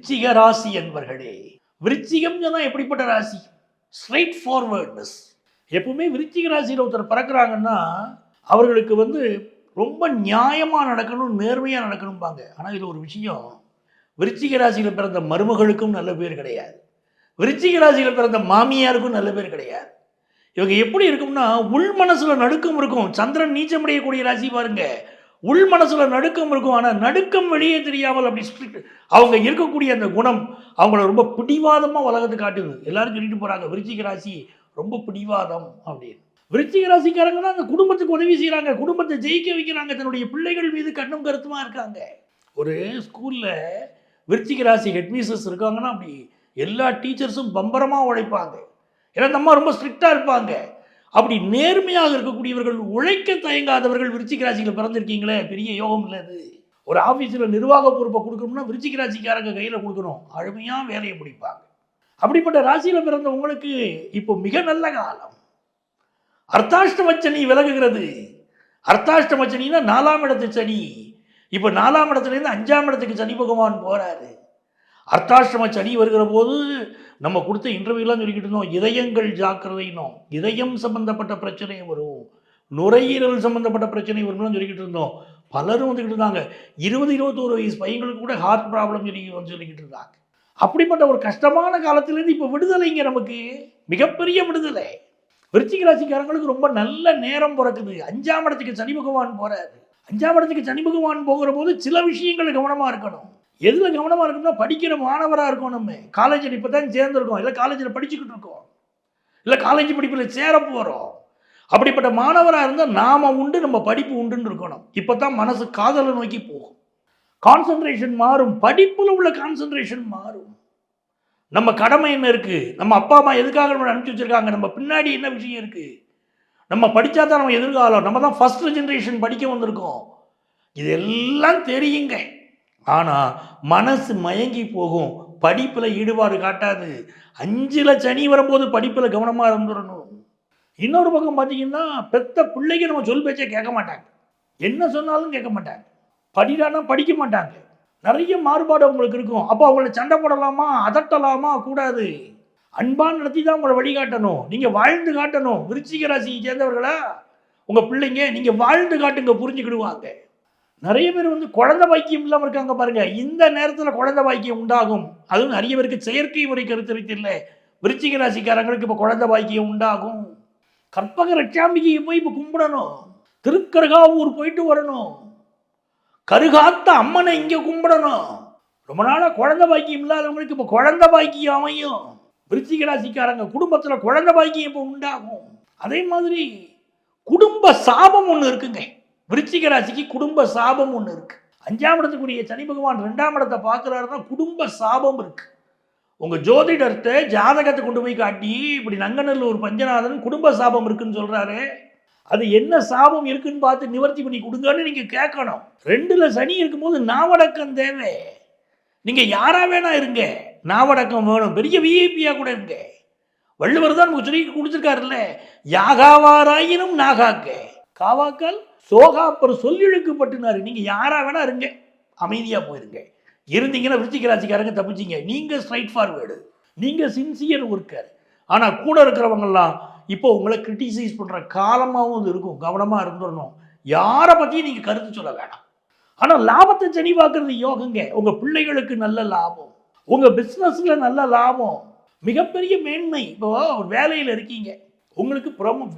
விருச்சிக ராசி என்பர்களே, விருச்சிகம் சொன்னா எப்படிப்பட்ட ராசி? Straight forwardness. எப்பவுமே விருச்சிக ராசியில் ஒருத்தர் பிறக்கிறாங்கன்னா அவர்களுக்கு ரொம்ப நியாயமா நடக்கணும், நேர்மையா நடக்கணும்பாங்க. ஆனா இது ஒரு விஷயம், விருச்சிக ராசியில் பிறந்த மருமகளுக்கும் நல்ல பேர் கிடையாது, விருச்சிக ராசியில் பிறந்த மாமியாருக்கும் நல்ல பேர் கிடையாது. இவங்க எப்படி இருக்கும்னா, உள் மனசுல நடுக்கம் இருக்கும். சந்திரன் நீச்சமடையக்கூடிய ராசி பாருங்க, உள் மனசுல நடுக்கம் இருக்கும். ஆனா நடுக்கம் வெளியே தெரியாமல் அப்படி அவங்க இருக்கக்கூடிய அந்த குணம் அவங்கள ரொம்ப பிடிவாதமா உலகத்தை காட்டுது. எல்லாரும் சொல்லிட்டு போறாங்க விருச்சிக ராசி ரொம்ப பிடிவாதம் அப்படின்னு. விருச்சிக ராசிக்காரங்க தான் அந்த குடும்பத்துக்கு உதவி செய்யறாங்க, குடும்பத்தை ஜெயிக்க வைக்கிறாங்க, தன்னுடைய பிள்ளைகள் மீது கண்ணும் கருத்துமா இருக்காங்க. ஒரு ஸ்கூல்ல விருச்சிக ராசி ஹெட்மிஸ்டர்ஸ் இருக்காங்கன்னா அப்படி எல்லா டீச்சர்ஸும் பம்பரமா உழைப்பாங்க. ஏன்னா நம்ம ரொம்ப ஸ்ட்ரிக்டா இருப்பாங்க. அப்படி நேர்மையாக இருக்கக்கூடியவர்கள், உழைக்க தயங்காதவர்கள் விருச்சிக ராசியில் பிறந்திருக்கீங்களே, பெரிய யோகம் இல்லை அது. ஒரு ஆஃபீஸில் நிர்வாக பொறுப்பை கொடுக்கணும்னா விருச்சிக ராசிக்காரங்க கையில் கொடுக்கணும், அருமையாக வேலையை முடிப்பாங்க. அப்படிப்பட்ட ராசியில் பிறந்த உங்களுக்கு இப்போ மிக நல்ல காலம். அர்த்தாஷ்டம சனி விலகுகிறது. அர்த்தாஷ்டம சனின்னா 4ஆம் இடத்து சனி. இப்போ 4ஆம் இடத்துலேருந்து 5ஆம் இடத்துக்கு சனி பகவான் போறாரு. அர்த்தாஷ்டம சனி வருகிற போது நம்ம கொடுத்த இன்டர்வியூலாம் சொல்லிக்கிட்டு இருந்தோம், இதயங்கள் ஜாக்கிரதைனோம், இதயம் சம்பந்தப்பட்ட பிரச்சனை வரும், நுரையீரல் சம்பந்தப்பட்ட பிரச்சனை வரும்னு சொல்லிக்கிட்டு இருந்தோம். பலரும் வந்துக்கிட்டு இருந்தாங்க. 20-21 வயசு பையங்களுக்கு கூட ஹார்ட் ப்ராப்ளம் சொல்லிக்கிட்டு இருந்தாங்க. அப்படிப்பட்ட ஒரு கஷ்டமான காலத்திலேருந்து இப்போ விடுதலைங்க, நமக்கு மிகப்பெரிய விடுதலை. விருச்சிக ராசிக்காரங்களுக்கு ரொம்ப நல்ல நேரம் பிறக்குது. 5ஆம் இடத்துக்கு சனி பகவான் போறாரு. 5ஆம் இடத்துக்கு சனி பகவான் போகிற போது சில விஷயங்கள் கவனமாக இருக்கணும். எதில் கவனமாக இருக்கணும்னா, படிக்கிற மாணவராக இருக்கோம். நம்ம காலேஜில் இப்போ தான் சேர்ந்துருக்கோம், இல்லை காலேஜில் படிச்சுக்கிட்டு இருக்கோம், இல்லை காலேஜ் படிப்பில் சேர போகிறோம். அப்படிப்பட்ட மாணவராக இருந்தால் நாம உண்டு, நம்ம படிப்பு உண்டுன்னு இருக்கணும். இப்போ தான் மனசு காதலை நோக்கி போகும், கான்சன்ட்ரேஷன் மாறும், படிப்பில் உள்ள கான்சன்ட்ரேஷன் மாறும். நம்ம கடமை என்ன இருக்குது, நம்ம அப்பா அம்மா எதுக்காக நம்ம அனுப்பிச்சி வச்சுருக்காங்க, நம்ம பின்னாடி என்ன விஷயம் இருக்குது, நம்ம படித்தா தான் நம்ம எதிர்காலம், நம்ம தான் ஃபஸ்ட் ஜென்ரேஷன் படிக்க வந்திருக்கோம், இதெல்லாம் தெரியுங்க. ஆனால் மனசு மயங்கி போகும், படிப்பில் ஈடுபாடு காட்டாது. 5ல் சனி வரும்போது படிப்பில் கவனமாக இருந்துடணும். இன்னொரு பக்கம் பார்த்தீங்கன்னா, பெத்த பிள்ளைக்கு நம்ம சொல் பேச்சை கேட்க மாட்டாங்க, என்ன சொன்னாலும் கேட்க மாட்டாங்க, படிடானா படிக்க மாட்டாங்க. நிறைய மாறுபாடு அவங்களுக்கு இருக்கும். அப்போ அவங்கள சண்டை போடலாமா, அதட்டலாமா, கூடாது. அன்பான் நடத்தி தான் உங்களை வழிகாட்டணும், நீங்கள் வாழ்ந்து காட்டணும். விருச்சிக ராசியை சேர்ந்தவர்களா உங்கள் பிள்ளைங்க, நீங்கள் வாழ்ந்து காட்டுங்க, புரிஞ்சுக்கிடுவாங்க. நிறைய பேர் குழந்தை பாக்கியம் இல்லாமல் இருக்காங்க பாருங்க, இந்த நேரத்தில் குழந்தை பாக்கியம் உண்டாகும். அதுவும் நிறைய பேருக்கு செயற்கை முறை கருத்தரித்து இல்லை, விருச்சிக ராசிக்காரங்களுக்கு இப்போ குழந்தை பாக்கியம் உண்டாகும். கற்பக ரட்சாம்பிகையை போய் இப்போ கும்பிடணும், திருக்கருகாவூர் போயிட்டு வரணும், கருகாத்த அம்மனை இங்கே கும்பிடணும். ரொம்ப நாளாக குழந்தை பாக்கியம் இல்லாதவங்களுக்கு இப்போ குழந்தை பாக்கியம் அமையும். விருச்சிக ராசிக்காரங்க குடும்பத்தில் குழந்தை பாக்கியம் இப்போ உண்டாகும். அதே மாதிரி குடும்ப சாபம் ஒன்று இருக்குங்க, விருச்சிக ராசிக்கு குடும்ப சாபம் ஒன்று இருக்கு. 5ஆம் இடத்துக்குரிய சனி பகவான் 2ஆம் இடத்தை பார்க்குறாருன்னா குடும்ப சாபம் இருக்கு. உங்கள் ஜோதிடர்கிட்ட ஜாதகத்தை கொண்டு போய் காட்டி, இப்படி நங்கநல்லூர் பஞ்சநாதன் குடும்ப சாபம் இருக்குன்னு சொல்கிறாரு, அது என்ன சாபம் இருக்குன்னு பார்த்து நிவர்த்தி பண்ணி கொடுங்கன்னு நீங்கள் கேட்கணும். 2ல் சனி இருக்கும்போது நாவடக்கம் தேவை. நீங்கள் யாராக வேணா இருங்க, நாவடக்கம் வேணும். பெரிய விஐபியாக கூட இருங்க. வள்ளுவர் தான் நமக்கு சொல்லி கொடுத்துருக்காருல்ல, யாகாவாராயினும் நாகாக்க காவாக்கால் சோகாப்பர் சொல்லிழுக்கப்பட்டுனாரு. நீங்கள் யாராக வேணா இருங்க, அமைதியாக போயிருங்க. இருந்தீங்கன்னா விருச்சிக ராசிக்காரங்க தப்பிச்சிங்க. நீங்கள் ஸ்ட்ரைட் ஃபார்வேர்டு, நீங்கள் சின்சியர் ஒர்க்கர். ஆனால் கூட இருக்கிறவங்கெல்லாம் இப்போ உங்களை கிரிட்டிசைஸ் பண்ணுற காலமாகவும் இருக்கும், கவனமாக இருந்துடணும். யாரை பற்றியும் நீங்கள் கருத்து சொல்ல வேணாம். ஆனால் லாபத்தை சனி பார்க்கறது யோகங்க. உங்கள் பிள்ளைகளுக்கு நல்ல லாபம், உங்கள் பிஸ்னஸில் நல்ல லாபம், மிகப்பெரிய மேன்மை. இப்போ ஒரு வேலையில் இருக்கீங்க, உங்களுக்கு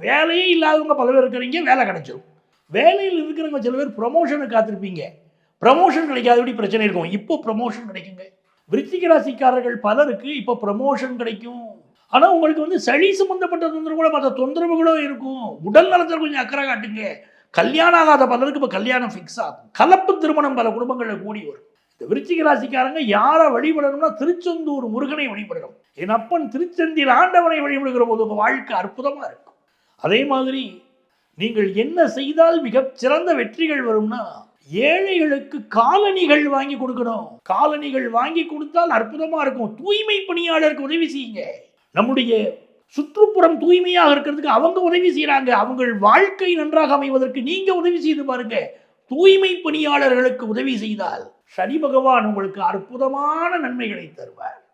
வேலையே இல்லாதவங்க பல பேர் இருக்கிறீங்க, வேலை கிடைச்சிடும். வேலையில் இருக்கிறவங்க சில பேர் ப்ரொமோஷனுக்கு காத்திருப்பீங்க, ப்ரமோஷன் கிடைக்காதபடி பிரச்சனை இருக்கும். இப்போ ப்ரமோஷன் கிடைக்குங்க. விருச்சிக ராசிக்காரர்கள் பலருக்கு இப்போ ப்ரமோஷன் கிடைக்கும். ஆனால் உங்களுக்கு சளி சம்பந்தப்பட்ட தொந்தரவுகளோ மற்ற தொந்தரவுகளோ இருக்கும். உடல் நலத்தில் கொஞ்சம் அக்கறை காட்டுங்க. கல்யாணம் ஆகாத பலருக்கு இப்போ கல்யாணம் ஃபிக்ஸ் ஆகும். கலப்பு திருமணம் பல குடும்பங்களில் கூடி வரும். இந்த விருச்சிக ராசிக்காரங்க யாரை வழிபடணும்னா திருச்செந்தூர் முருகனை வழிபடணும். என் அப்பன் திருச்செந்தில் ஆண்டவனை வழிபடுகிற போது உங்கள் வாழ்க்கை அற்புதமாக இருக்கும். அதே மாதிரி நீங்கள் என்ன செய்தால் மிகச் சிறந்த வெற்றிகள் வரும்னா, ஏழைகளுக்கு காலணிகள் வாங்கி கொடுக்கணும். காலணிகள் வாங்கி கொடுத்தால் அற்புதமாக இருக்கும். தூய்மை பணியாளருக்கு உதவி செய்யுங்க. நம்முடைய சுற்றுப்புறம் தூய்மையாக இருக்கிறதுக்கு அவங்க உதவி செய்கிறாங்க. அவங்கள் வாழ்க்கை நன்றாக அமைவதற்கு நீங்கள் உதவி செய்து பாருங்க. தூய்மை பணியாளர்களுக்கு உதவி செய்தால் சனி பகவான் உங்களுக்கு அற்புதமான நன்மைகளை தருவார்.